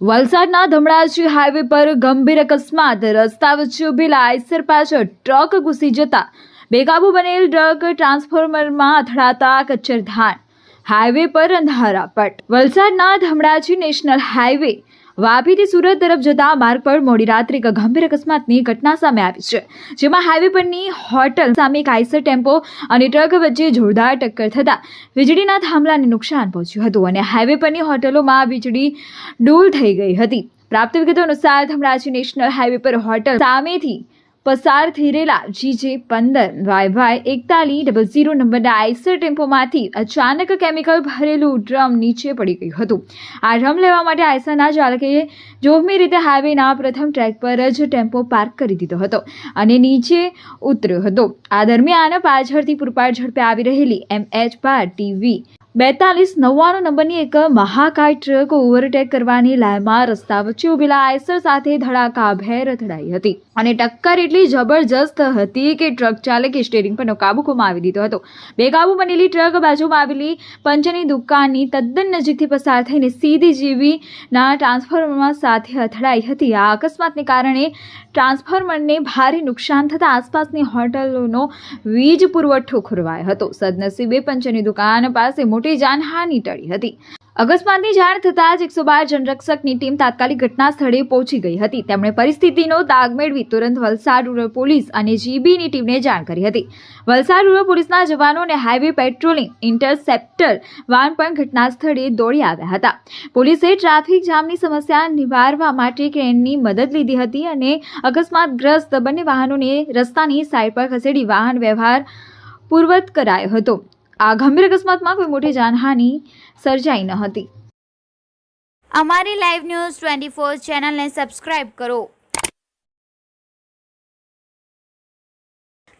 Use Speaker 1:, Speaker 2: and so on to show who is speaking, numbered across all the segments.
Speaker 1: વલસાડના ધમણાજી હાઈવે પર ગંભીર અકસ્માત. રસ્તા વચ્ચે ઉભેલા આઈસર પાછળ ટ્રક ઘૂસી જતા બેકાબુ બનેલ ટ્રક ટ્રાન્સફોર્મરમાં અથડાતા કચ્છરધાન. હાઈવે પર અંધારાપટ. વલસાડના ધમણાજી નેશનલ હાઈવે વાપીથી સુરત તરફ જતા માર્ગ પર મોડી રાત્રે એક ગંભીર અકસ્માતની ઘટના સામે આવી છે, જેમાં હાઈવે પરની હોટલ સામે એક આઈસર ટેમ્પો અને ટ્રક વચ્ચે જોરદાર ટક્કર થતા વીજળીના થાંભલાને નુકસાન પહોંચ્યું હતું અને હાઈવે પરની હોટલોમાં વીજળી ડૂલ થઈ ગઈ હતી. પ્રાપ્ત વિગતો અનુસાર ધમણાજી નેશનલ હાઈવે પર હોટલ સામેથી પસાર થઈ રહેલા GJ15YY4100 નંબરના આઈસર ટેમ્પોમાંથી અચાનક કેમિકલ ભરેલું ડ્રમ નીચે પડી ગયું હતું. આ ડ્રમ લેવા માટે આઈસરના ચાલકે જોખમી રીતે હાઈવેના પ્રથમ ટ્રેક પર જ ટેમ્પો પાર્ક કરી દીધો હતો અને નીચે ઉતર્યો હતો. આ દરમિયાન પાછળથી પૂરપાટ ઝડપે આવી રહેલી MH12TV 4299 નંબરની એક મહાકાય ટ્રક ઓવરટેક કરવાની લાઈનમાં રસ્તા વચ્ચે ઉભેલા આઈસર સાથે ધડાકાભેર અથડાઈ હતી અને ટક્કર એટલી જબરજસ્ત હતી કે ટ્રક ચાલકે સ્ટીયરિંગ પરનો કાબુ ગુમાવી દીધો હતો. બેકાબુ બનેલી ટ્રક બાજુમાં આવેલી પંચની દુકાનની તદ્દન નજીકથી પસાર થઈને સીધી જીવીના ટ્રાન્સફોર્મર સાથે અથડાઈ હતી. આ અકસ્માતને કારણે ટ્રાન્સફોર્મરને ભારે નુકસાન થતાં આસપાસની હોટલોનો વીજ પુરવઠો ખોરવાયો હતો. સદનસીબે પંચની દુકાન પાસે મોટી જાનહાનિ ટળી હતી. અકસ્માતની જાણ થતાં જ 112 જનરક્ષકની ટીમ તાત્કાલિક ઘટના સ્થળે પહોંચી ગઈ હતી. તેમણે પરિસ્થિતિનો તાગ મેળવી તુરંત વલસાડ રૂરલ પોલીસ અને જીબીની ટીમને જાણ કરી હતી. વલસાડ રૂરલ પોલીસના જવાનો અને હાઈવે પેટ્રોલિંગ ઇન્ટરસેપ્ટર વાન પણ ઘટના સ્થળે દોડી આવ્યા હતા. પોલીસે ટ્રાફિક જામની સમસ્યા નિવારવા માટે ક્રેનની મદદ લીધી હતી અને અકસ્માતગ્રસ્ત બંને વાહનોને રસ્તાની સાઈડ પર ખસેડી વાહન વ્યવહાર પૂર્વવત કરાયો હતો. આ ગંભીર અકસ્માતમાં કોઈ મોટી જાનહાનિ સર્જાઈ ન હતી.
Speaker 2: અમારી લાઈવ ન્યૂઝ 24 ચેનલને સબસ્ક્રાઇબ કરો.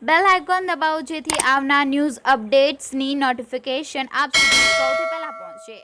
Speaker 2: બેલ આઇકોન દબાવો જેથી આવનાર ન્યૂઝ અપડેટ્સની નોટિફિકેશન આપ સુધી સૌથી પહેલા પહોંચે.